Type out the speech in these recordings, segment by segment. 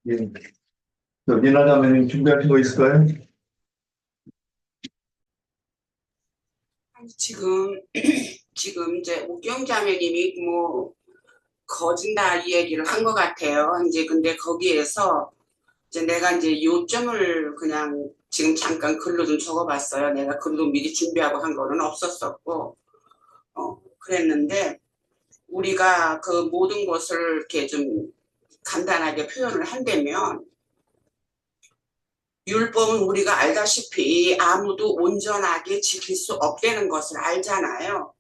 예. 이나자매님 준비하신 거 있을까요? 아니, 지금 이제 옥경자매님이 뭐 거진다 이 얘기를 한 것 같아요. 이제 근데 거기에서 이제 내가 이제 요점을 그냥 지금 잠깐 글로 좀 적어봤어요. 내가 글로 미리 준비하고 한 거는 없었었고, 그랬는데 우리가 그 모든 것을 이렇게 좀 간단하게 표현을 한다면 율법은 우리가 알다시피 아무도 온전하게 지킬 수 없다는 것을 알잖아요.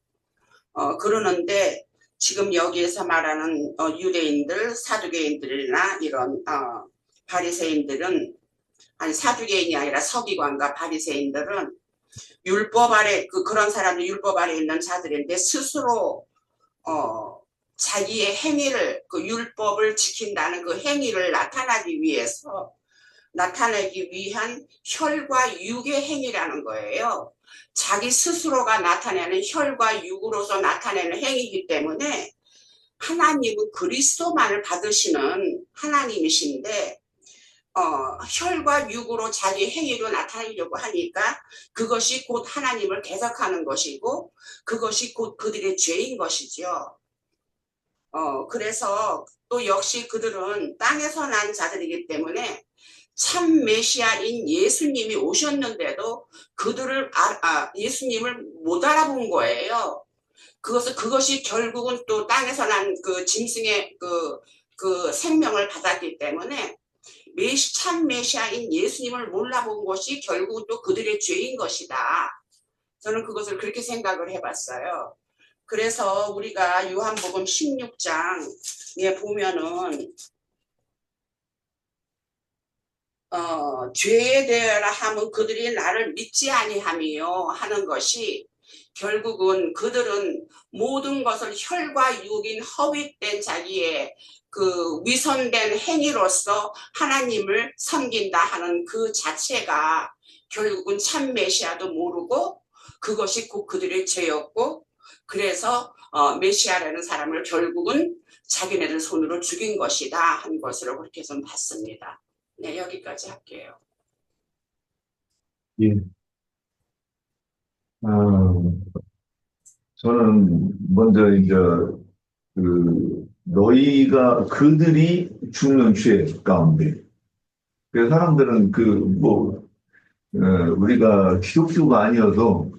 그러는데 지금 여기에서 말하는 유대인들, 사두개인들이나 이런 바리새인들은 아니 사두개인이 아니라 서기관과 바리새인들은 율법 아래 그런 사람들 율법 아래 있는 자들인데 스스로 자기의 행위를 그 율법을 지킨다는 그 행위를 나타내기 위한 혈과 육의 행위라는 거예요. 자기 스스로가 나타내는 혈과 육으로서 나타내는 행위이기 때문에 하나님은 그리스도만을 받으시는 하나님이신데 혈과 육으로 자기 행위로 나타내려고 하니까 그것이 곧 하나님을 대적하는 것이고 그것이 곧 그들의 죄인 것이죠. 그래서 또 역시 그들은 땅에서 난 자들이기 때문에 참 메시아인 예수님이 오셨는데도 그들을 예수님을 못 알아본 거예요. 그것이 결국은 또 땅에서 난 그 짐승의 그 생명을 받았기 때문에 참 메시아인 예수님을 몰라본 것이 결국은 또 그들의 죄인 것이다. 저는 그것을 그렇게 생각을 해봤어요. 그래서 우리가 요한복음 16장에 보면은 죄에 대하라 함은 그들이 나를 믿지 아니함이요 하는 것이 결국은 그들은 모든 것을 혈과 육인 허위된 자기의 그 위선된 행위로서 하나님을 섬긴다 하는 그 자체가 결국은 참 메시아도 모르고 그것이 곧 그들의 죄였고 그래서 메시아라는 사람을 결국은 자기네들 손으로 죽인 것이다 한 것으로 그렇게 좀 봤습니다. 네, 여기까지 할게요. 예. 저는 먼저 이제 너희가 그들이 죽는 죄 가운데 그 사람들은 우리가 기독교가 아니어도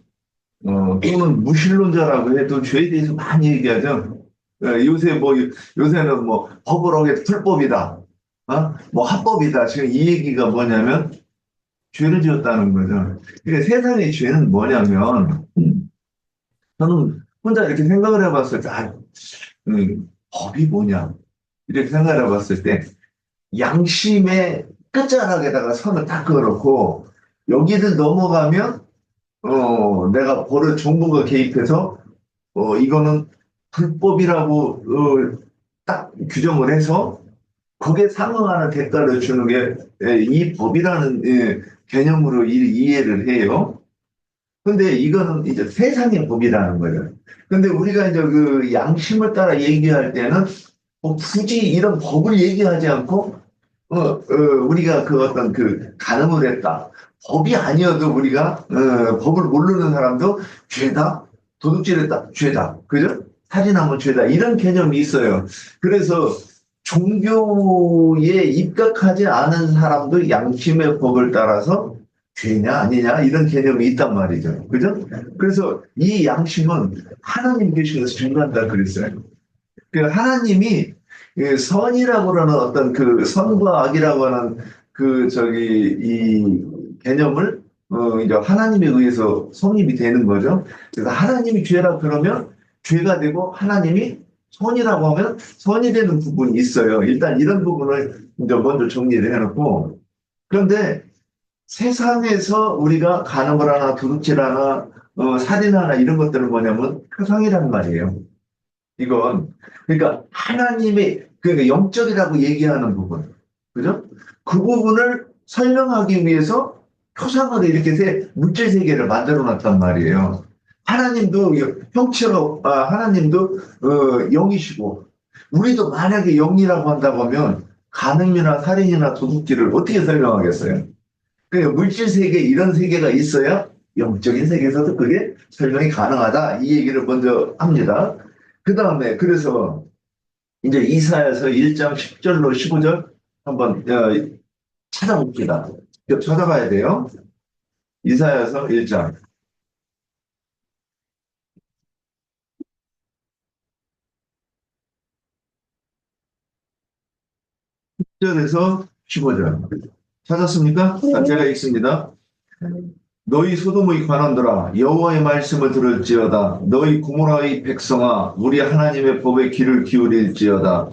또는 무신론자라고 해도 죄에 대해서 많이 얘기하죠. 요새는 뭐 법을 어겨 불법이다, 뭐 합법이다. 지금 이 얘기가 뭐냐면 죄를 지었다는 거죠. 그러니까 세상의 죄는 뭐냐면, 저는 혼자 이렇게 생각을 해봤을 때, 법이 뭐냐? 이렇게 생각을 해봤을 때, 양심의 끝자락에다가 선을 딱 그어놓고, 여기를 넘어가면, 내가 정부가 개입해서, 이거는 불법이라고, 딱 규정을 해서, 거기에 상응하는 대가를 주는 게 이 법이라는 개념으로 이해를 해요. 근데 이거는 이제 세상의 법이라는 거예요. 근데 우리가 이제 그 양심을 따라 얘기할 때는 뭐 굳이 이런 법을 얘기하지 않고 우리가 그 어떤 그 가늠을 했다. 법이 아니어도 우리가 법을 모르는 사람도 죄다, 도둑질했다, 죄다, 그죠? 살인하면 죄다 이런 개념이 있어요. 그래서 종교에 입각하지 않은 사람도 양심의 법을 따라서 죄냐 아니냐 이런 개념이 있단 말이죠. 그죠? 그래서 이 양심은 하나님 계시면서 중간다 그랬어요. 그 하나님이 그 선이라고 하는 어떤 그 선과 악이라고 하는 이 개념을 이제 하나님에 의해서 성립이 되는 거죠. 그래서 하나님이 죄라 그러면 죄가 되고 하나님이 선이라고 하면 선이 되는 부분이 있어요. 일단 이런 부분을 이제 먼저 정리를 해놓고 그런데 세상에서 우리가 간음을 하나 도둑질 하나 살인하나 이런 것들은 뭐냐면 표상이란 말이에요. 이건 그러니까 하나님의 그러니까 영적이라고 얘기하는 부분, 그죠? 그 부분을 설명하기 위해서 표상으로 이렇게 물질 세계를 만들어 놨단 말이에요. 하나님도 하나님도 영이시고 우리도 만약에 영이라고 한다고 하면 간음이나 살인이나 도둑질을 어떻게 설명하겠어요? 그러니까 물질 세계 이런 세계가 있어야 영적인 세계에서도 그게 설명이 가능하다. 이 얘기를 먼저 합니다. 그 다음에 그래서 이제 이사야서 1장 10절로 15절 한번 찾아봅시다. 직접 찾아봐야 돼요. 이사야서 1장 10절에서 15절. 찾았습니까? 제가 읽습니다. 너희 소돔의 관원들아 여호와의 말씀을 들을지어다. 너희 고모라의 백성아 우리 하나님의 법에 귀를 기울일지어다.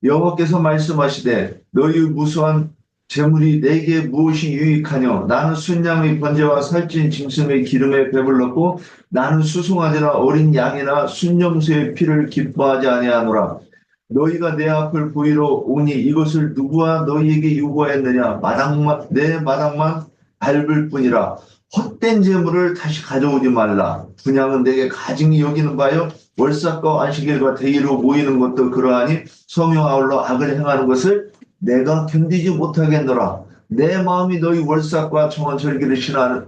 여호와께서 말씀하시되 너희 무수한 재물이 내게 무엇이 유익하뇨? 나는 순양의 번제와 살찐 짐승의 기름에 배불렀고 나는 수송아지나 어린 양이나 순염소의 피를 기뻐하지 아니하노라. 너희가 내 앞을 보이러 오니 이것을 누구와 너희에게 요구하였느냐? 내 마당만 밟을 뿐이라. 헛된 재물을 다시 가져오지 말라. 분양은 내게 가증히 여기는 바요. 월삭과 안식일과 대의로 모이는 것도 그러하니 성령 아울러 악을 행하는 것을 내가 견디지 못하겠노라. 내 마음이 너희 월삭과 정원절기를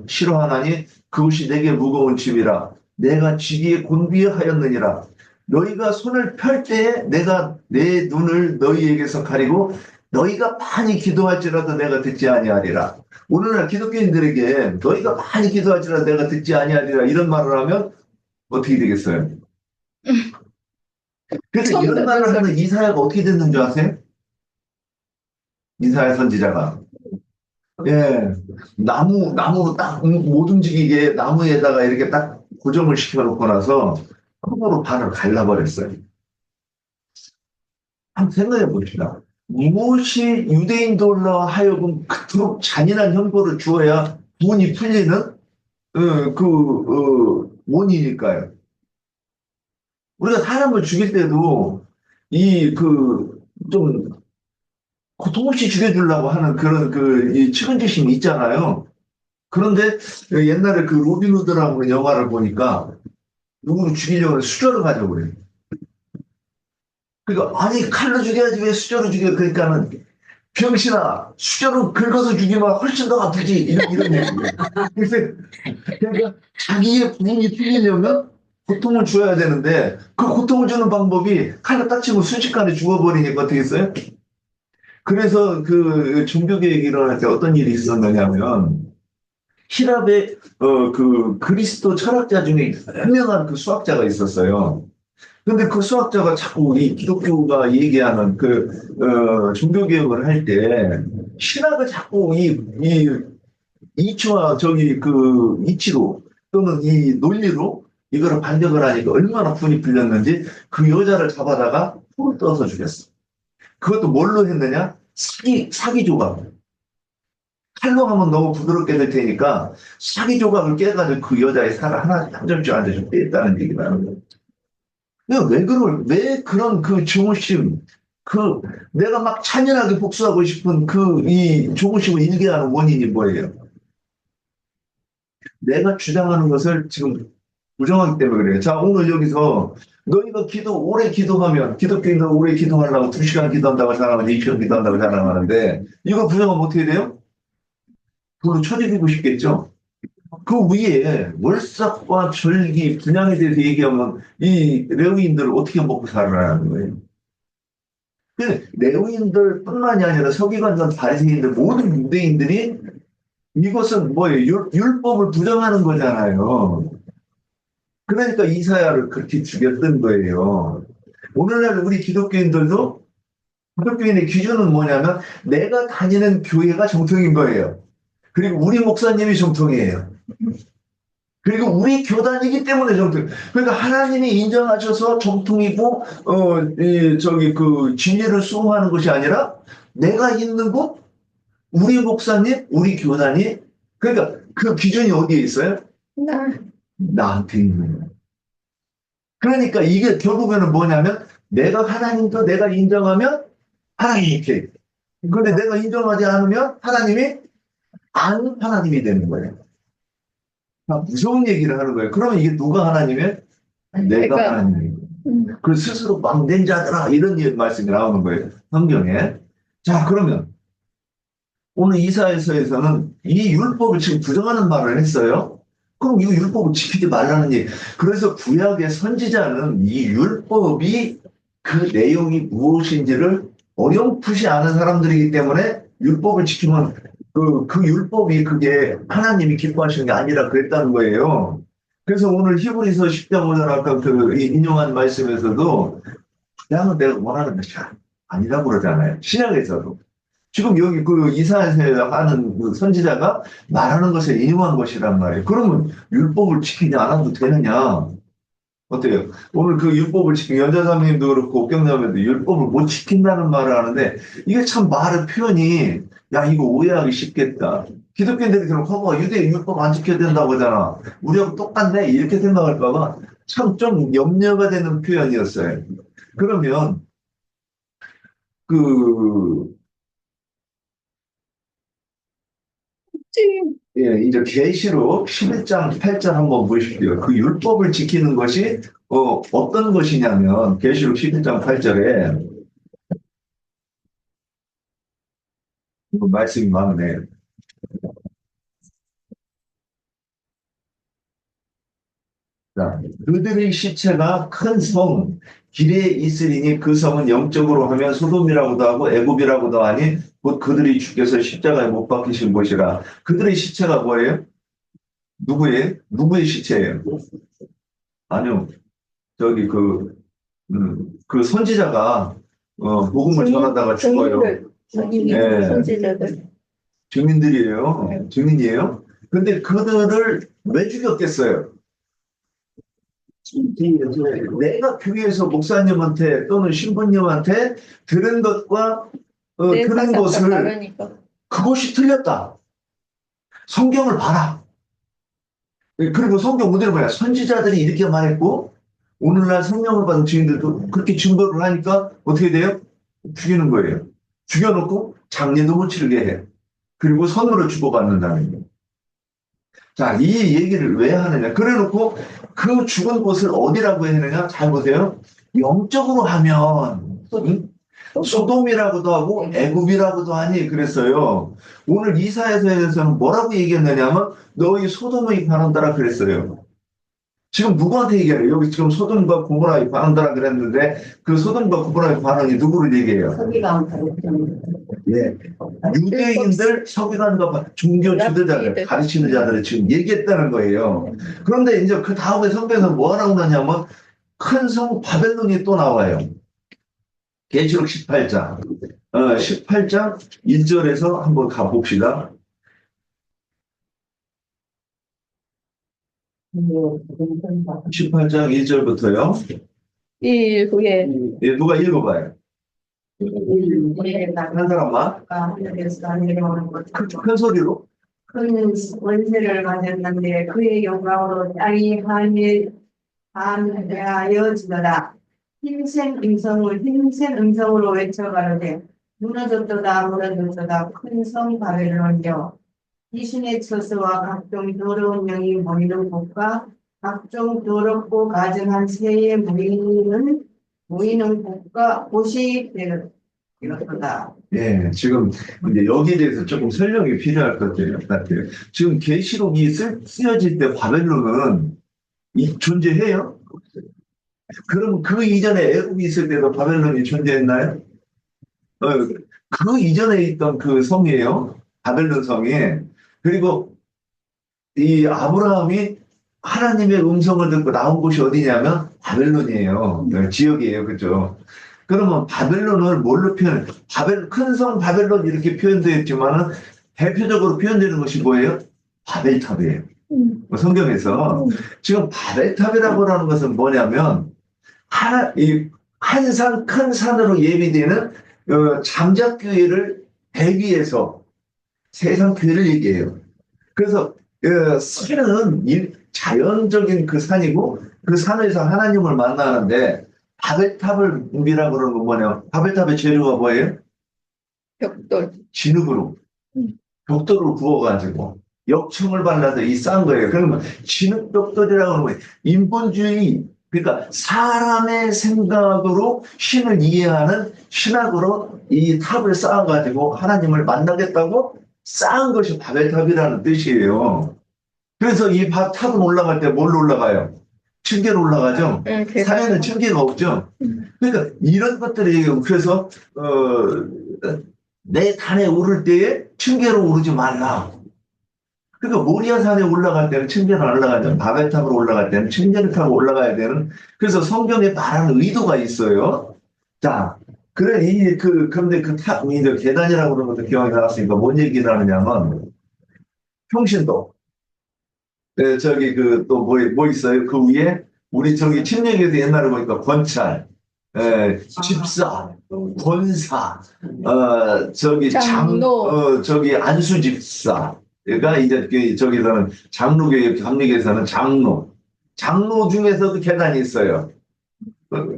싫어하나니 그것이 내게 무거운 짐이라. 내가 지기에 곤비하였느니라. 너희가 손을 펼 때에 내가 내 눈을 너희에게서 가리고 너희가 많이 기도할지라도 내가 듣지 아니하리라. 오늘날 기독교인들에게 너희가 많이 기도할지라도 내가 듣지 아니하리라 이런 말을 하면 어떻게 되겠어요? 그래서 이런 말을 하면 이사야가 어떻게 됐는 줄 아세요? 이사야 선지자가 나무로 딱 못 움직이게 나무에다가 이렇게 딱 고정을 시켜놓고 나서 흙으로 발을 갈라버렸어요. 한번 생각해 봅시다. 무엇이 유대인들로 하여금 그토록 잔인한 형벌을 주어야 돈이 풀리는 원인일까요? 우리가 사람을 죽일 때도 좀 고통 없이 죽여주려고 하는 그런 이 측은지심이 있잖아요. 그런데 옛날에 그 로빈 후드라는 영화를 보니까 누구를 죽이려고 수저를 가져버려요. 그러니까 아니 칼로 죽여야지 왜 수저로 죽여? 그러니까는 병신아 수저로 긁어서 죽이면 훨씬 더 아프지 이런 얘기예요. 그래서 그러니까 자기의 부인이 풀리려면 고통을 줘야 되는데 그 고통을 주는 방법이 칼로 딱 치고 순식간에 죽어버리니까 어떻게 했어요? 그래서 그 종교개혁이 일어날 때 어떤 일이 있었느냐면 히랍의 그 그리스도 철학자 중에 유명한 그 수학자가 있었어요. 근데 그 수학자가 자꾸 우리 기독교가 얘기하는 종교개혁을 할 때 신학을 자꾸 이 이치와 이치로 또는 이 논리로 이거를 반격을 하니까 얼마나 분이 풀렸는지 그 여자를 잡아다가 풀을 떠서 죽였어. 그것도 뭘로 했느냐? 사기 조각. 칼로 하면 너무 부드럽게 될 테니까 사기 조각을 깨가지고 그 여자의 살을 한 점씩 한 점씩 뺐다는 얘기를 하는 거예요. 왜 그런 그 조금씩 내가 막 잔인하게 복수하고 싶은 이 조금씩을 일게 하는 원인이 뭐예요? 내가 주장하는 것을 지금 부정하기 때문에 그래요. 자, 오늘 여기서 너희가 오래 기도하면, 기독교인들 오래 기도하려고 2시간 기도한다고 자랑하는데 2시간 기도한다고 자랑하는데, 이거 부정하면 어떻게 돼요? 그걸로 처리되고 싶겠죠? 그 위에 월삭과 절기, 분양에 대해서 얘기하면 이 레위인들을 어떻게 먹고 살아라는 거예요. 레위인들 뿐만이 아니라 서기관들, 바리새인들, 모든 유대인들이 이것은 뭐예요? 율법을 부정하는 거잖아요. 그러니까 이사야를 그렇게 죽였던 거예요. 오늘날 우리 기독교인들도 기독교인의 기준은 뭐냐면 내가 다니는 교회가 정통인 거예요. 그리고 우리 목사님이 정통이에요. 그리고 우리 교단이기 때문에 정통. 그러니까 하나님이 인정하셔서 정통이고 진리를 수호하는 것이 아니라 내가 있는 곳, 우리 목사님, 우리 교단이 그러니까 그 기준이 어디에 있어요? 나한테 있는 거예요. 그러니까 이게 결국에는 뭐냐면 내가 하나님도 내가 인정하면 하나님이 이렇게. 그런데 내가 인정하지 않으면 하나님이 안 하나님이 되는 거예요. 무서운 얘기를 하는 거예요. 그러면 이게 누가 하나님이에요? 내가 하나님이에요. 그 스스로 막된 자들아 이런 말씀이 나오는 거예요. 성경에. 자, 그러면 오늘 이사야서에서는 이 율법을 지금 부정하는 말을 했어요. 그럼 이 율법을 지키지 말라는 얘기. 그래서 구약의 선지자는 이 율법이 그 내용이 무엇인지를 어렴풋이 아는 사람들이기 때문에 율법을 지키면 그 율법이 그게 하나님이 기뻐하시는 게 아니라 그랬다는 거예요. 그래서 오늘 히브리서 10장 5절 아까 그 인용한 말씀에서도 그냥은 내가 원하는 것이 아니라고 그러잖아요. 신약에서도. 지금 여기 그 이사야서 하는 그 선지자가 말하는 것을 인용한 것이란 말이에요. 그러면 율법을 지키지 않아도 되느냐? 어때요? 오늘 그 율법을 지키는 연자사님도 그렇고 옥경자매도 율법을 못 지킨다는 말을 하는데 이게 참 말의 표현이 야 이거 오해하기 쉽겠다. 기독교인들이 그럼 커버 유대 율법 안 지켜야 된다고 하잖아. 우리하고 똑같네 이렇게 생각할까 봐 참 좀 염려가 되는 표현이었어요. 그러면 그 예, 이제 계시록 11장 8절 한번 보십시오. 그 율법을 지키는 것이 어떤 것이냐면 계시록 11장 8절에 말씀이 많으네요. 자, 그들의 시체가 큰 성 길에 있으리니 그 성은 영적으로 하면 소돔이라고도 하고 애굽이라고도 하니 곧 그들이 주께서 십자가에 못 박히신 곳이라. 그들의 시체가 뭐예요? 누구예요? 누구의 시체예요? 아니요. 저기 그 선지자가 복음을 전하다가 죽어요. 증인들, 예, 선지자들. 증인들이에요. 네. 증인이에요. 근데 그들을 왜 죽였겠어요? 내가 교회에서 목사님한테 또는 신부님한테 들은 것과 내 들은 사상과 것을 다르니까. 그것이 틀렸다. 성경을 봐라. 예, 그리고 성경 문제는 뭐야? 선지자들이 이렇게 말했고 오늘날 성령을 받은 증인들도 그렇게 증거를 하니까 어떻게 돼요? 죽이는 거예요. 죽여놓고 장례도 못 치르게 해. 그리고 선물을 주고받는다는 거예요. 자, 이 얘기를 왜 하느냐? 그래 놓고 그 죽은 곳을 어디라고 했느냐? 잘 보세요. 영적으로 하면 응? 소돔이라고도 하고 애굽이라고도 하니 그랬어요. 오늘 이사야서에서는 뭐라고 얘기했느냐면 너희 소돔의 바람따라 그랬어요. 지금 누구한테 얘기해요? 여기 지금 소돔과 고모라의 반응더라 그랬는데 그 소돔과 고모라의 반응이 누구를 얘기해요? 서기관 예. 유대인들 서기관과 종교 지도자들 가르치는 자들을 지금 얘기했다는 거예요. 그런데 이제 그 다음에 성경에서 뭐 하라고 하냐면 큰 성 바벨론이 또 나와요. 계시록 18장. 18장 1절에서 한번 가봅시다. 18장 1절부터요. 이 후에 예, 누가 읽어봐요? 한 사람만? 큰 소리로? 그는 원세를 가졌는데 그의 영광으로 땅이 하여지더라. 힘센 음성으로 외쳐가로되 무너졌도다 무너졌도다 큰 성 바벨론이여 귀신의 처소와 각종 더러운 영이 모이는 곳과 각종 더럽고 가증한 새의 모이는 곳이 되었도다. 예, 지금 이제 여기에 대해서 조금 설명이 필요할 것 같아요. 지금 계시록이 쓰여질 때 바벨론은 존재해요? 그럼 그 이전에 애굽이 있을 때도 바벨론이 존재했나요? 그 이전에 있던 그 성이에요. 바벨론 성이. 그리고 이 아브라함이 하나님의 음성을 듣고 나온 곳이 어디냐면 바벨론이에요. 지역이에요. 그죠? 그러면 바벨론을 뭘로 큰 성 바벨론 이렇게 표현되어 있지만은 대표적으로 표현되는 것이 뭐예요? 바벨탑이에요. 성경에서. 지금 바벨탑이라고 하는 것은 뭐냐면 한산 큰 산으로 예비되는 장작교회를 대비해서 세상 교회를 얘기해요. 그래서 산은 자연적인 그 산이고 그 산에서 하나님을 만나는데 바벨탑을 옮기라고 그러는 건 뭐냐? 바벨탑의 재료가 뭐예요? 벽돌. 진흙으로 벽돌을 구워가지고 역청을 발라서 이 싼 거예요. 그러면 진흙 벽돌이라고 하는 거예요. 인본주의 그러니까 사람의 생각으로 신을 이해하는 신학으로 이 탑을 쌓아가지고 하나님을 만나겠다고 쌓은 것이 바벨탑이라는 뜻이에요. 그래서 이 탑은 올라갈 때 뭘로 올라가요? 층계로 올라가죠. 산에는 층계가 없죠. 그러니까 이런 것들이 그래서 내 단에 오를 때에 층계로 오르지 말라. 그러니까 모리아 산에 올라갈 때는 층계로 올라가죠. 바벨탑으로 올라갈 때는 층계를 타고 올라가야 되는. 그래서 성경에 말하는 의도가 있어요. 자, 그래 그런데 그 탑, 이제 계단이라고 그러는 것도 기억이 나왔으니까 뭔 얘기를 하느냐면 평신도. 네, 저기 또 뭐 있어요? 그 위에 우리 저기 침례교에도 옛날에 보니까 권찰, 집사, 권사, 저기 장로. 저기 안수집사. 그러니까 이제 저기서는 장로교회 감리교에서는 장로 중에서도 계단이 있어요.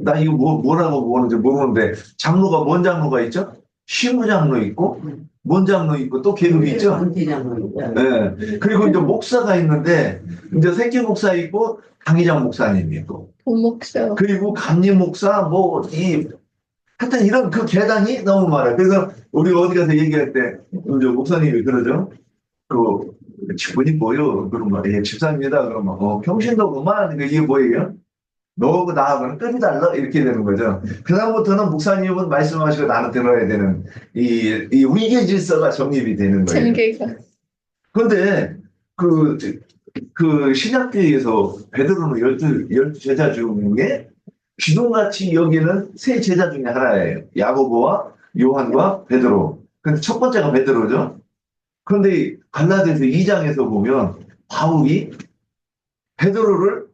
나 이거 뭐라고 보는지 모르는데 장로가 뭔 장로가 있죠? 시무장로 있고 뭔 장로 있고 또 계급이 있죠. 네. 그리고 이제 목사가 있는데 이제 새끼 목사 있고 당의장 목사님이 있고 부목사. 그리고 감리 목사 하여튼 이런 그 계단이 너무 많아요. 그래서 우리가 어디 가서 얘기할 때 이제 목사님이 그러죠. 직분이 뭐요? 그러면 예, 집사입니다. 그러면 평신도구만. 이게 뭐예요? 너하고 나하고는 급이 달라 이렇게 되는 거죠. 그다음부터는 목사님은 말씀하시고 나는 들어야 되는 이 위계 질서가 정립이 되는 거예요. 층계가. 그런데 그 신약교회에서 베드로는 열두 제자 중에 기둥같이 여기는 세 제자 중에 하나예요. 야고보와 요한과 베드로. 근데 첫 번째가 베드로죠. 그런데 갈라디아서 2장에서 보면 바울이 베드로를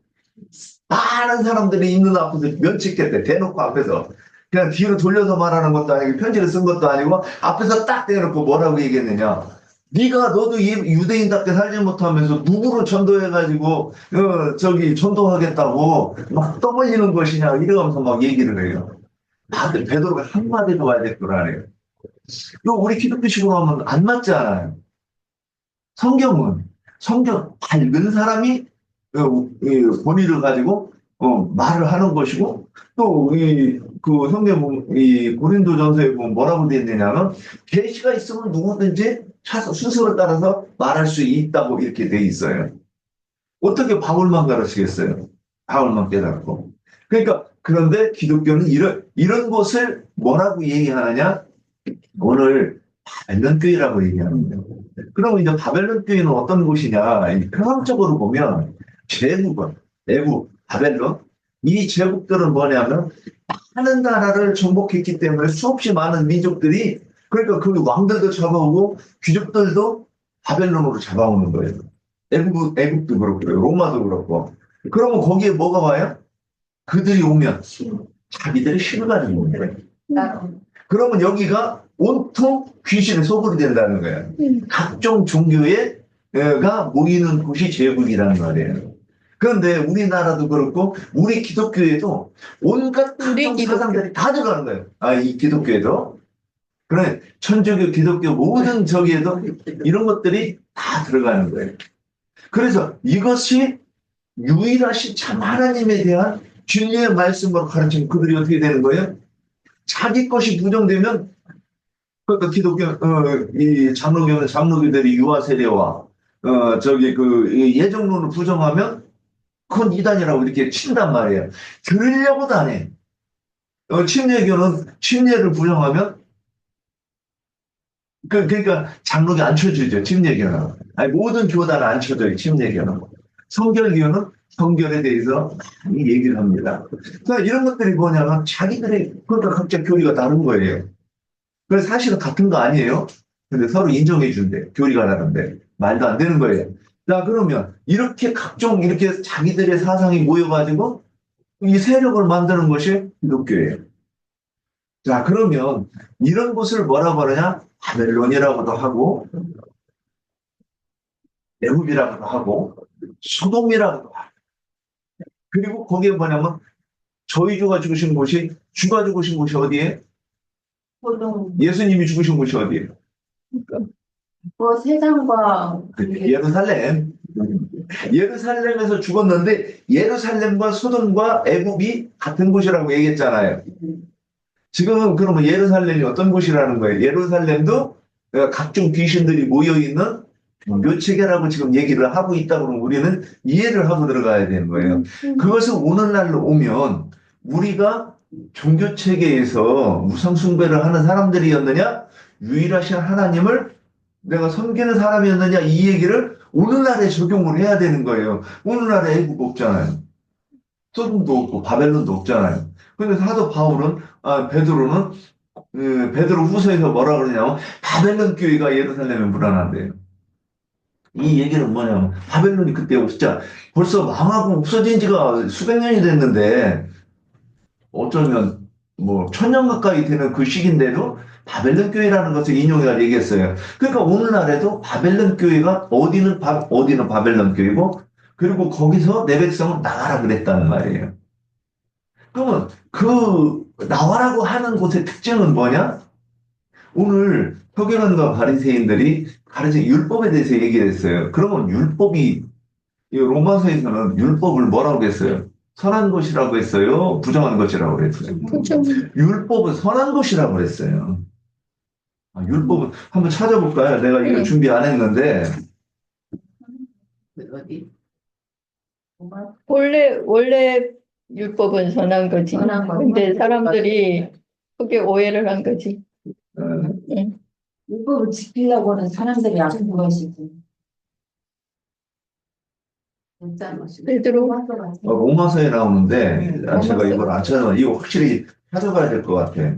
많은 사람들이 있는 앞에서 면책했대. 대놓고 앞에서. 그냥 뒤로 돌려서 말하는 것도 아니고 편지를 쓴 것도 아니고 앞에서 딱 대놓고 뭐라고 얘기했느냐. 너도 유대인답게 살지 못하면서 누구를 전도해가지고 전도하겠다고 막 떠벌리는 것이냐 이러면서 막 얘기를 해요. 다들 베드로가 한마디도 와야 될 줄 알아요. 우리 기독교식으로 하면 안 맞잖아요. 성경 밝은 사람이 본의를 가지고 말을 하는 것이고 또 그 성경 이 고린도전서에 보면 뭐라고 되어 있느냐면 계시가 있으면 누구든지 순서를 따라서 말할 수 있다고 이렇게 돼 있어요. 어떻게 바울만 가르치겠어요? 바울만 깨닫고. 그러니까 그런데 기독교는 이런 것을 뭐라고 얘기하느냐? 오늘 바벨론 교회라고 얘기하는 거예요. 그럼 이제 바벨론 교회는 어떤 곳이냐? 평상적으로 보면 제국은 애국, 바벨론 이 제국들은 뭐냐면 많은 나라를 정복했기 때문에 수없이 많은 민족들이 그러니까 그 왕들도 잡아오고 귀족들도 바벨론으로 잡아오는 거예요. 애국도 그렇고 로마도 그렇고. 그러면 거기에 뭐가 와요? 그들이 오면 자기들의 신을 가지고 오는 거예요. 그러면 여기가 온통 귀신의 소굴이 된다는 거예요. 각종 종교가 모이는 곳이 제국이라는 말이에요. 그런데 우리나라도 그렇고 우리 기독교에도 온갖 각종 사상들이 다 들어가는 거예요. 이 기독교에도. 그래 천주교, 기독교 모든 저기에도 이런 것들이 다 들어가는 거예요. 그래서 이것이 유일하신 참 하나님에 대한 진리의 말씀으로 가르치면 그들이 어떻게 되는 거예요? 자기 것이 부정되면 그러니까 기독교 이 장로교들이 유아 세례와 예정론을 부정하면 그건 이단이라고 이렇게 친단 말이에요. 들으려고도 안 해. 침례교는 침례를 부정하면 그러니까 장로교 안 쳐주죠. 침례교는 모든 교단은 안 쳐줘요. 침례교는 성결교는 성결에 대해서 많이 얘기를 합니다. 그러니까 이런 것들이 뭐냐면 자기들의 그러니까 각자 교리가 다른 거예요. 그래서 사실은 같은 거 아니에요. 근데 서로 인정해 준대. 교리가 다른데 말도 안 되는 거예요. 자 그러면 이렇게 각종 이렇게 자기들의 사상이 모여가지고 이 세력을 만드는 것이 기독교예요. 자 그러면 이런 곳을 뭐라고 하느냐? 바벨론이라고도 하고 애굽이라고도 하고 소돔이라고도 하고 그리고 거기에 뭐냐면 저희 주가 죽으신 곳이 어디에? 예수님이 죽으신 곳이 어디에요? 세상과 예루살렘. 예루살렘에서 죽었는데 예루살렘과 소돔과 애굽이 같은 곳이라고 얘기했잖아요. 지금은 그러면 예루살렘이 어떤 곳이라는 거예요? 예루살렘도 각종 귀신들이 모여있는 묘체계라고 지금 얘기를 하고 있다 그러면 우리는 이해를 하고 들어가야 되는 거예요. 그것을 오늘날로 오면 우리가 종교 체계에서 우상 숭배를 하는 사람들이었느냐, 유일하신 하나님을 내가 섬기는 사람이었느냐, 이 얘기를 오늘날에 적용을 해야 되는 거예요. 오늘날에 애국 없잖아요. 소돔도 없고 바벨론도 없잖아요. 근데 사도 바울은 베드로는 베드로 후서에서 뭐라 그러냐면 바벨론 교회가 예루살렘에 불안한대요. 이 얘기는 뭐냐면 바벨론이 그때 진짜 벌써 망하고 없어진 지가 수백 년이 됐는데 어쩌면 뭐 천년 가까이 되는 그 시기인데도 바벨론 교회라는 것을 인용해서 얘기했어요. 그러니까 오늘날에도 바벨론 교회가 어디는 바벨론 교회고 그리고 거기서 내 백성은 나가라 그랬다는 말이에요. 그러면 그 나와라고 하는 곳의 특징은 뭐냐? 오늘 서기관과 바리새인들이 가르친 율법에 대해서 얘기를 했어요. 그러면 율법이 이 로마서에서는 율법을 뭐라고 했어요? 선한 것이라고 했어요? 부정한 것이라고 했어요? 율법은 선한 것이라고 했어요. 율법은 한번 찾아볼까요? 내가 이거 준비 안 했는데 어디? 원래 율법은 선한 거지. 선한 거. 근데 사람들이 그게 오해를 한 거지. 어, 응. 율법을 지키려고 하는 사람들이 아픈 것이지. 베드로 로마서에 나오는데 제가 로마서. 이걸 안 찾아봐. 이거 확실히 찾아봐야 될 것 같아.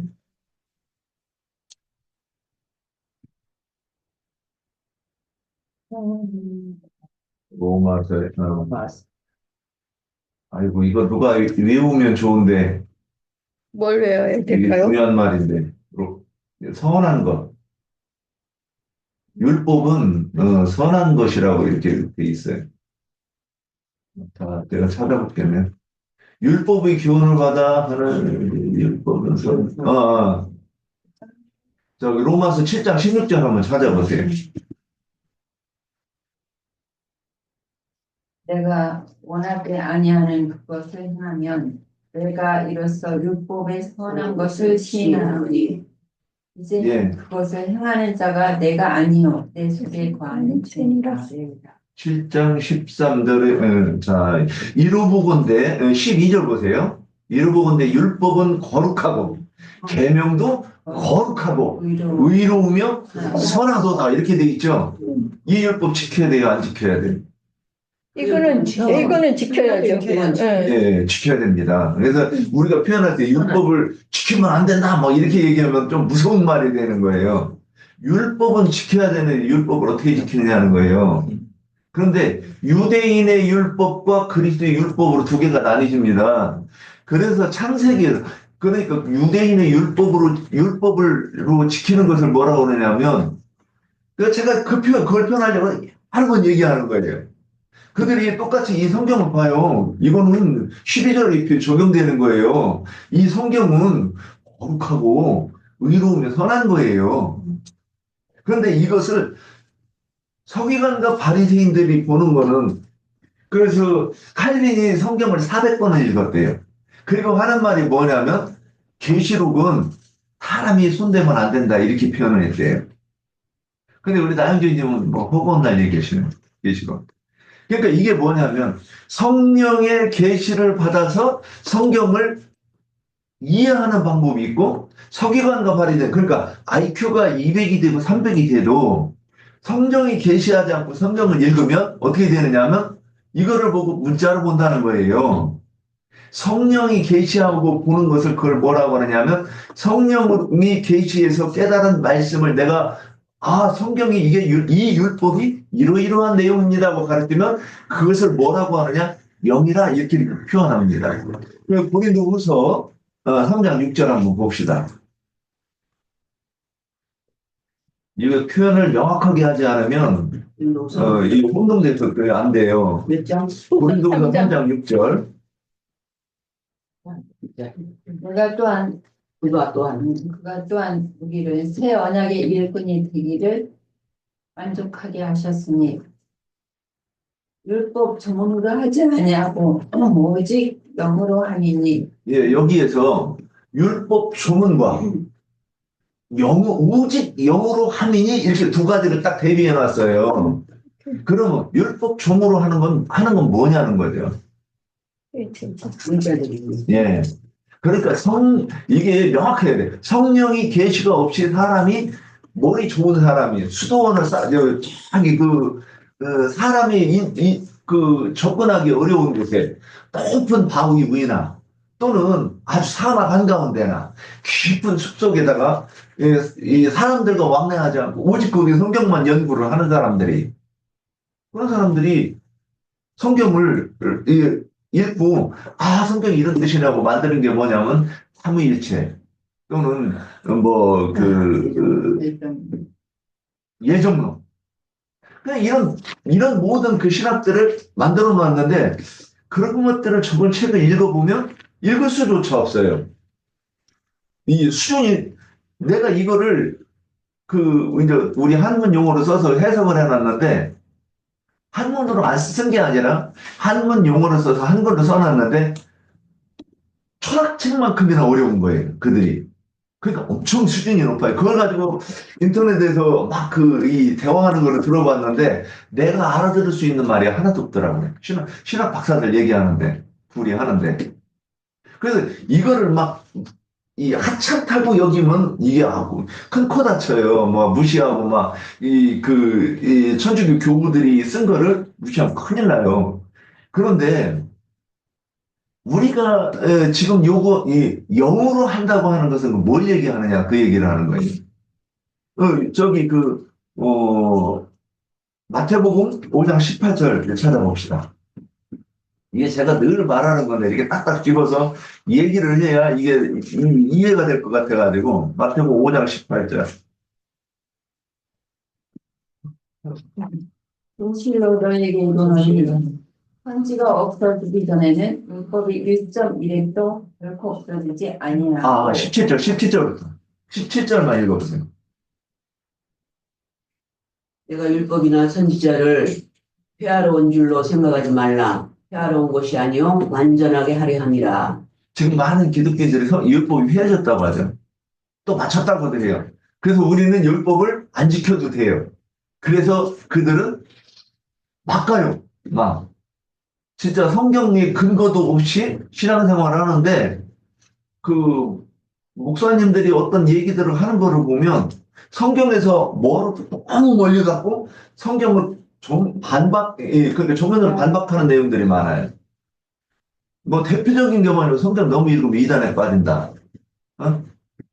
로마서에 아이고 이거 누가 외우면 좋은데 뭘 외워야 이게 될까요? 중요한 말인데 선한 것 율법은 선한 것이라고 이렇게 돼 있어요. 자, 내가 찾아볼게요. 율법의 교훈을 받아 하는 율법은 저기 로마서 7장 16절 한번 찾아보세요. 내가 원하지 아니하는 그것을 행하면 내가 이로써 율법의 선한 것을 시인하노니 이제 예. 그것을 행하는 자가 내가 아니요 내 속에 거하는 죄니라. 7장 13절에 자 이루보건대 12절 보세요. 이루보건대 율법은 거룩하고 계명도 거룩하고 의로우며 선하도다 이렇게 돼 있죠. 이 율법 지켜야 돼요, 안 지켜야 돼요? 이거는 지켜야죠. 응. 예, 지켜야 됩니다. 그래서 우리가 표현할 때 율법을 지키면 안 된다, 뭐 이렇게 얘기하면 좀 무서운 말이 되는 거예요. 율법은 지켜야 되는 율법을 어떻게 지키느냐는 거예요. 그런데 유대인의 율법과 그리스도의 율법으로 두 개가 나뉘집니다. 그래서 창세기에서 그러니까 유대인의 율법으로 지키는 것을 뭐라고 그러냐면 제가 그걸 표현하려고 하는 건 얘기하는 거예요. 그들이 똑같이 이 성경을 봐요. 이거는 12절에 이렇게 적용되는 거예요. 이 성경은 거룩하고 의로우며 선한 거예요. 그런데 이것을 서기관과 바리새인들이 보는 거는 그래서 칼빈이 성경을 400번을 읽었대요. 그리고 하는 말이 뭐냐면 계시록은 사람이 손대면 안 된다 이렇게 표현을 했대요. 근데 우리 나영준님은 뭐 허구한 날 얘기하시는 계시록. 그러니까 이게 뭐냐면 성령의 계시를 받아서 성경을 이해하는 방법이 있고 서기관과 바리새인 그러니까 IQ가 200이 되고 300이 돼도 성경이 계시하지 않고 성경을 읽으면 어떻게 되느냐 하면 이거를 보고 문자로 본다는 거예요. 성령이 계시하고 보는 것을 그걸 뭐라고 하느냐면 성령이 계시해서 깨달은 말씀을 내가 성경이 이 율법이 이러이러한 내용입니다고 가르치면 그것을 뭐라고 하느냐 영이라 이렇게 표현합니다. 고린도후서 3장 6절 한번 봅시다. 이거 표현을 명확하게 하지 않으면 이 혼동돼서 안 돼요. 몇 장? 고린도후서 3장 6절. 그가 또한 우리를 새 언약의 일꾼이 되기를 만족하게 하셨으니 율법 전문으로 하지 아니하고 오직 영으로 함이니. 예, 여기에서 율법 조문과 오직 영으로 함이니 이렇게 두 가지를 딱 대비해 놨어요. 그러면 율법 조문으로 하는 건 뭐냐는 거죠. 문자들이. 예. 그러니까 이게 명확해야 돼. 성령이 계시가 없이 사람이 머리 좋은 사람이 수도원을 저기 사람이 접근하기 어려운 곳에 높은 바위 위나 또는 아주 사막 한가운데나 깊은 숲속에다가 이 사람들과 왕래하지 않고 오직 거기 성경만 연구를 하는 사람들이 그런 사람들이 성경을 읽고 성경이 이런 뜻이라고 만드는 게 뭐냐면 삼위일체 또는 예정론 그냥 이런 모든 그 신학들을 만들어 놨는데 그런 것들을 저번 책을 읽어보면 읽을 수조차 없어요. 이 수준이 내가 이거를 이제 우리 한문 용어로 써서 해석을 해놨는데 한문으로 안 쓴 게 아니라 한문 용어로 써서 한글로 써놨는데 철학책만큼이나 어려운 거예요. 그들이. 그러니까 엄청 수준이 높아요. 그걸 가지고 인터넷에서 막 이 대화하는 거를 들어봤는데 내가 알아들을 수 있는 말이 하나도 없더라고요. 신학 박사들 얘기하는데, 둘이 하는데. 그래서 이거를 막 이 하찮다고 여기면 이게 큰 코 다쳐요. 뭐 무시하고 막 이 천주교 교부들이 쓴 거를 무시하면 큰일 나요. 그런데 우리가 지금 이 영어로 한다고 하는 것은 뭘 얘기하느냐 그 얘기를 하는 거예요. 저기 마태복음 5장 18절 찾아봅시다. 이게 제가 늘 말하는 건데 이렇게 딱딱 집어서 얘기를 해야 이게 이해가 될 것 같아가지고 마태복음 5장 18절. 진실로 너희에게 이르노니 헌지가 없어지기 전에는 율법이 1.1획도 결코 없어지지 아니하고. 17절부터. 17절만 읽어보세요. 내가 율법이나 선지자를 폐하러 온 줄로 생각하지 말라. 폐하러 온 것이 아니요 완전하게 하려 함이라. 지금 많은 기독교인들이 율법이 회해졌다고 하죠. 또 맞췄다고 해요. 그래서 우리는 율법을 안 지켜도 돼요. 그래서 그들은 바꿔요. 막 진짜 성경의 근거도 없이 신앙생활을 하는데 목사님들이 어떤 얘기들을 하는 거를 보면 성경에서 너무 멀리 갖고 성경을 그러니까 조면으로 반박하는 내용들이 많아요. 뭐 대표적인 경우는 성경 너무 읽으면 이단에 빠진다.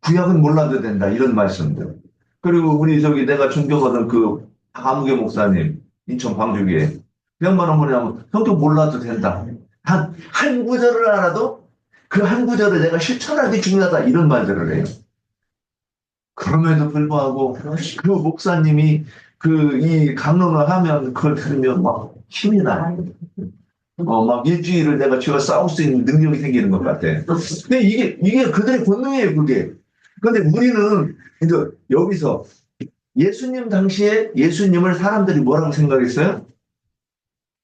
구약은 몰라도 된다. 이런 말씀들. 그리고 우리 내가 존경하던 박아무개 목사님 인천 광주교회 그 양반은 뭐냐면 성경 몰라도 된다. 한 구절을 알아도 그 한 구절을 내가 실천하기 중요하다. 이런 말들을 해요. 그럼에도 불구하고 그 목사님이 이 강론을 하면 그걸 들으면 막 힘이 나요. 막 일주일을 내가 쥐가 싸울 수 있는 능력이 생기는 것 같아. 근데 이게 그들의 본능이에요, 그게. 근데 우리는 이제 여기서 예수님 당시에 예수님을 사람들이 뭐라고 생각했어요?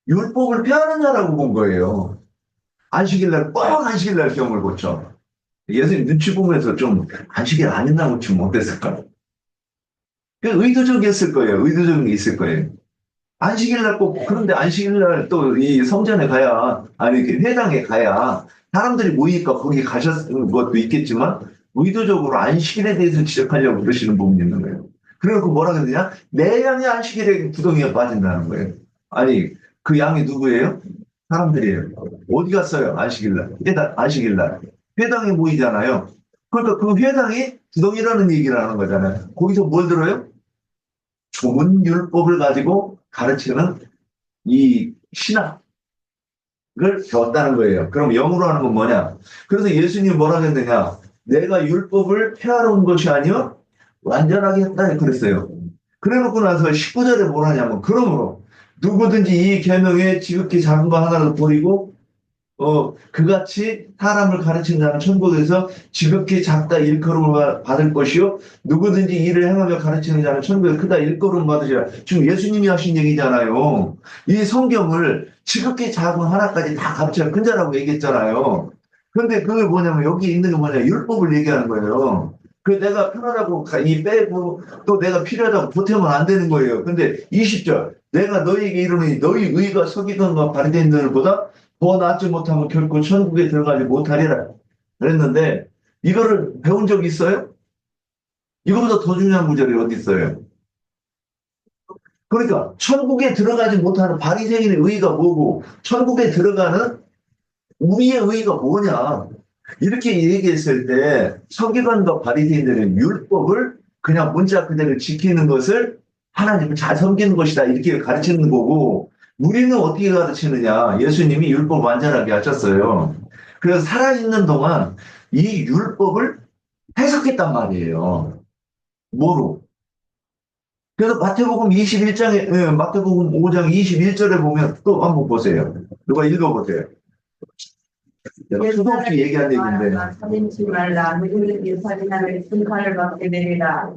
율법을 폐하는 자라고 본 거예요. 안식일날 안식일날 시험을 고쳐. 예수님 눈치 보면서 좀 안식일 안 했나 고치면 어땠을까? 의도적이었을 거예요. 의도적인 게 있을 거예요. 안식일날 그런데 안식일날 또 이 성전에 가야, 이렇게 회당에 가야 사람들이 모이니까 거기 가셨는 것도 있겠지만 의도적으로 안식일에 대해서 지적하려고 그러시는 부분이 있는 거예요. 그래서 뭐라 그러냐? 내 양이 안식일에 구덩이에 빠진다는 거예요. 아니, 그 양이 누구예요? 사람들이에요. 어디 갔어요? 안식일날. 안식일날. 회당에 모이잖아요. 그러니까 그 회당이 구덩이라는 얘기를 하는 거잖아요. 거기서 뭘 들어요? 좋은 율법을 가지고 가르치는 이 신학을 배웠다는 거예요. 그럼 영으로 하는 건 뭐냐? 그래서 예수님이 뭐라고 했느냐? 내가 율법을 폐하러 온 것이 아니요 완전하게 했다 그랬어요. 그래놓고 나서 19절에 뭘 하냐면 그러므로 누구든지 이 계명에 지극히 작은 거 하나를 버리고 그같이 사람을 가르치는 자는 천국에서 지극히 작다 일컬음을 받을 것이요 누구든지 이를 행하며 가르치는 자는 천국에 크다 일컬음 받으리라. 지금 예수님이 하신 얘기잖아요. 이 성경을 지극히 작은 하나까지 다 가르치는 큰 자라고 얘기했잖아요. 그런데 그게 뭐냐면 여기 있는 게 뭐냐 율법을 얘기하는 거예요. 그 내가 편하다고 이 빼고 또 내가 필요하다고 보태면 안 되는 거예요. 근데 20절 내가 너희에게 이르노니 너희 의가 서기관과 바리새인 들보다 더 낫지 못하면 결코 천국에 들어가지 못하리라 그랬는데 이거를 배운 적 있어요? 이거보다 더 중요한 구절이 어디 있어요? 그러니까 천국에 들어가지 못하는 바리새인의 의가 뭐고 천국에 들어가는 우리의 의가 뭐냐 이렇게 얘기했을 때 서기관과 바리새인들은 율법을 그냥 문자 그대로 지키는 것을 하나님을 잘 섬기는 것이다 이렇게 가르치는 거고 우리는 어떻게 가르치느냐 예수님이 율법 완전하게 하셨어요. 그래서 살아있는 동안 이 율법을 해석했단 말이에요. 뭐로? 그래서 마태복음 21장에 마태복음 5장 21절에 보면 또 한번 보세요. 누가 읽어보세요. 내가 수도 없이 얘기한 얘기인데 살인치 말라. 누구든지 살인하면 심판을 받게 되리라.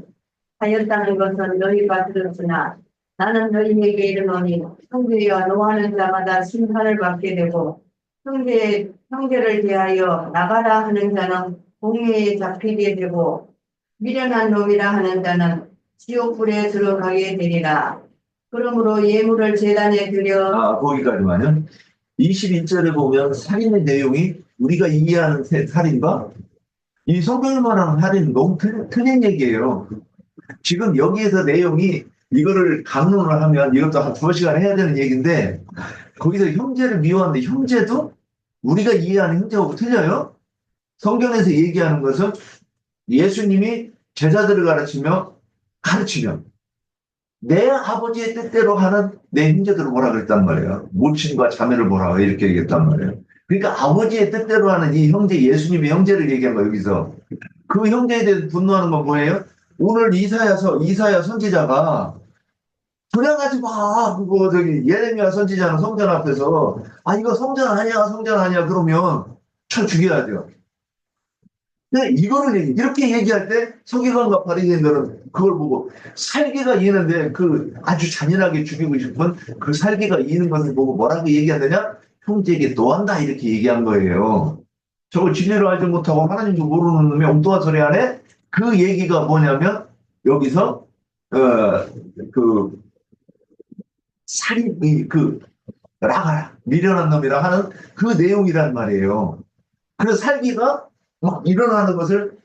하였다는 것은 너희가 들었으나 나는 너희에게 이르노니 형제여 노하는 자마다 심판을 받게 되고 형제를 대하여 나가라 하는 자는 공회에 잡히게 되고 미련한 놈이라 하는 자는 지옥불에 들어가게 되리라. 그러므로 예물을 제단에 드려 거기까지만요. 21절에 보면 살인의 내용이 우리가 이해하는 살인과 이 성경에 말하는 살인은 너무 틀린 얘기예요. 지금 여기에서 내용이 이거를 강론을 하면 이것도 한 2시간 해야 되는 얘기인데 거기서 형제를 미워하는데 형제도 우리가 이해하는 형제하고 틀려요. 성경에서 얘기하는 것은 예수님이 제자들을 가르치며 내 아버지의 뜻대로 하는 내 형제들을 뭐라 그랬단 말이에요. 모친과 자매를 뭐라 이렇게 얘기했단 말이에요. 그러니까 아버지의 뜻대로 하는 이 형제 예수님의 형제를 얘기한 거예요. 여기서 그 형제에 대해서 분노하는 건 뭐예요? 오늘 이사야 선지자가 불행하지 마. 그거 예레미야 선지자는 성전 앞에서 이거 성전 아니야 그러면 쳐 죽여야죠. 근데 이거를 이렇게 얘기할 때 서기관과 바리새인들은 그걸 보고 살기가 이는데 그 아주 잔인하게 죽이고 싶은 그 살기가 이는 것을 보고 뭐라고 얘기하느냐? 형제에게 노한다 이렇게 얘기한 거예요. 저거 진리를 알지 못하고 하나님도 모르는 놈이 엉뚱한 소리 하네? 그 얘기가 뭐냐면 여기서 그 살인 나가라 미련한 놈이라 하는 그 내용이란 말이에요. 그래서 살기가 막 일어나는 것을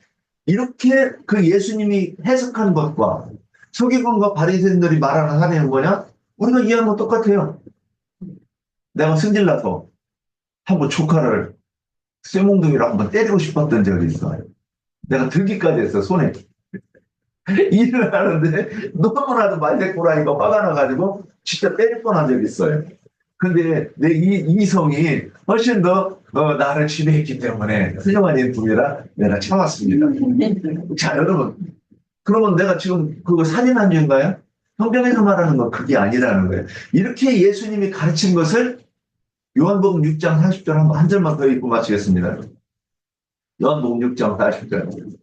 이렇게 그 예수님이 해석한 것과 서기관과 바리새인들이 말하는 사례는 뭐냐? 우리가 이해하는 건 똑같아요. 내가 승질나서 한번 조카를 쇠몽둥이로 한번 때리고 싶었던 적이 있어요. 내가 들기까지 했어 손에. 일을 하는데 너무나도 말대꾸라니까 화가 나가지고 진짜 때릴 뻔한 적이 있어요. 근데 내 이성이 훨씬 더 나를 지배했기 때문에 훌륭한 인품이라 내가 참았습니다. 자 여러분 그러면 내가 지금 그거 살인한 죄인가요? 성경에서 말하는 건 그게 아니라는 거예요. 이렇게 예수님이 가르친 것을 요한복음 6장 40절 한 절만 더 읽고 마치겠습니다. 요한복음 6장 40절.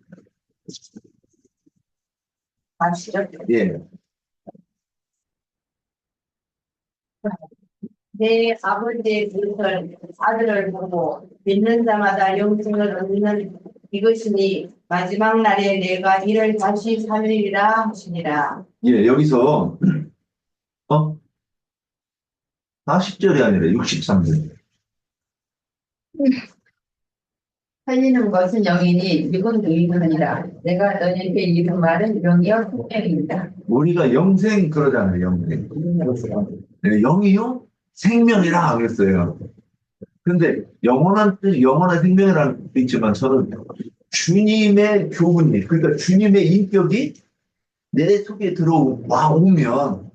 예. 내 아버지의 뜻을 아들을 보고 믿는 자마다 영생을 얻는 이것이니 마지막 날에 내가 이를 다시 살리리라 하시니라. 예, 여기서 40절이 아니라 63절. 살리는 것은 영이니 믿은 의인은 아니라 내가 너희에게 이른 말은 영이여 생명입니다. 우리가 영생 그러잖아요. 영생. 네, 영이요? 생명이라 하겠어요. 근데 영원한 생명이라는 뜻도 있지만 저는 주님의 교훈이 그러니까 주님의 인격이 내 속에 들어오면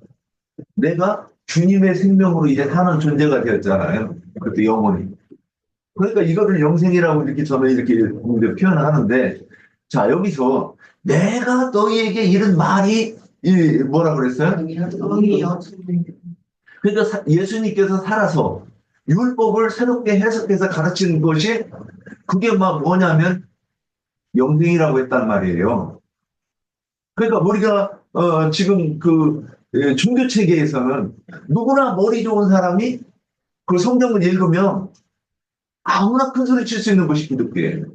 내가 주님의 생명으로 이제 사는 존재가 되었잖아요. 그것도 영원히. 그러니까 이거를 영생이라고 이렇게 저는 이렇게 표현하는데 자 여기서 내가 너희에게 이런 말이 뭐라 그랬어요? 그러니까 예수님께서 살아서 율법을 새롭게 해석해서 가르치는 것이 그게 막 뭐냐면 영생이라고 했단 말이에요. 그러니까 우리가 지금 그 종교 체계에서는 누구나 머리 좋은 사람이 그 성경을 읽으면 아무나 큰 소리 칠 수 있는 것이 기독교예요.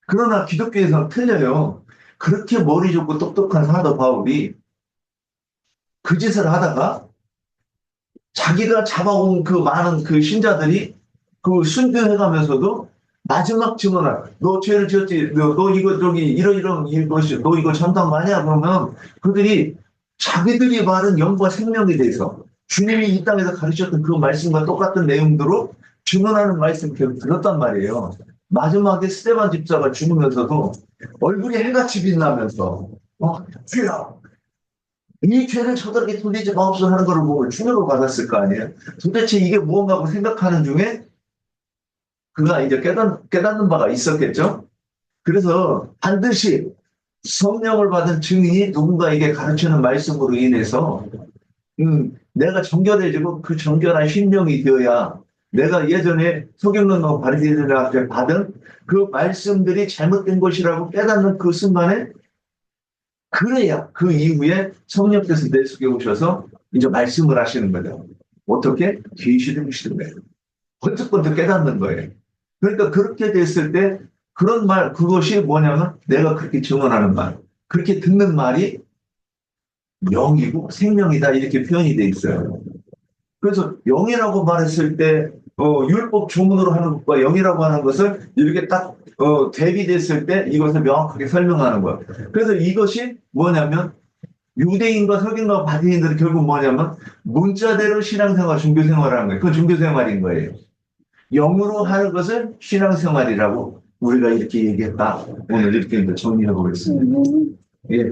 그러나 기독교에서는 틀려요. 그렇게 머리 좋고 똑똑한 사도 바울이 그 짓을 하다가 자기가 잡아온 그 많은 그 신자들이 그 순교해가면서도 마지막 증언을 너 죄를 지었지 너 이거 저기 이런 이것이 너 이거 전담 아니야 그러면 그들이 자기들이 말은 영과 생명에 대해서 주님이 이 땅에서 가르쳤던 그 말씀과 똑같은 내용대로 증언하는 말씀을 계속 들었단 말이에요. 마지막에 스데반 집사가 죽으면서도 얼굴이 해같이 빛나면서 주여 이 죄를 저들에게 돌리지 마옵소서 하는 것을 보고 충격을 받았을 거 아니에요. 도대체 이게 무언가 하고 생각하는 중에 그가 이제 깨닫는 바가 있었겠죠. 그래서 반드시 성령을 받은 증인이 누군가에게 가르치는 말씀으로 인해서 내가 정결해지고 그 정결한 심령이 되어야 내가 예전에 속임론과 바리새인들한테 받은 그 말씀들이 잘못된 것이라고 깨닫는 그 순간에 그래야 그 이후에 성령께서 내 속에 오셔서 이제 말씀을 하시는 거죠. 어떻게? 계시를 주시는 거예요. 번쩍번쩍 깨닫는 거예요. 그러니까 그렇게 됐을 때 그런 말, 그것이 뭐냐면 내가 그렇게 증언하는 말, 그렇게 듣는 말이 영이고 생명이다 이렇게 표현이 돼 있어요. 그래서 영이라고 말했을 때 율법 조문으로 하는 것과 영이라고 하는 것을 이렇게 딱 대비됐을 때 이것을 명확하게 설명하는 거예요. 그래서 이것이 뭐냐면 유대인과 서기관과 바리새인들은 결국 뭐냐면 문자대로 신앙생활, 종교생활을 하는 거예요. 그건 종교생활인 거예요. 영으로 하는 것을 신앙생활이라고 우리가 이렇게 얘기했다. 오늘 이렇게 정리해 보겠습니다. 예.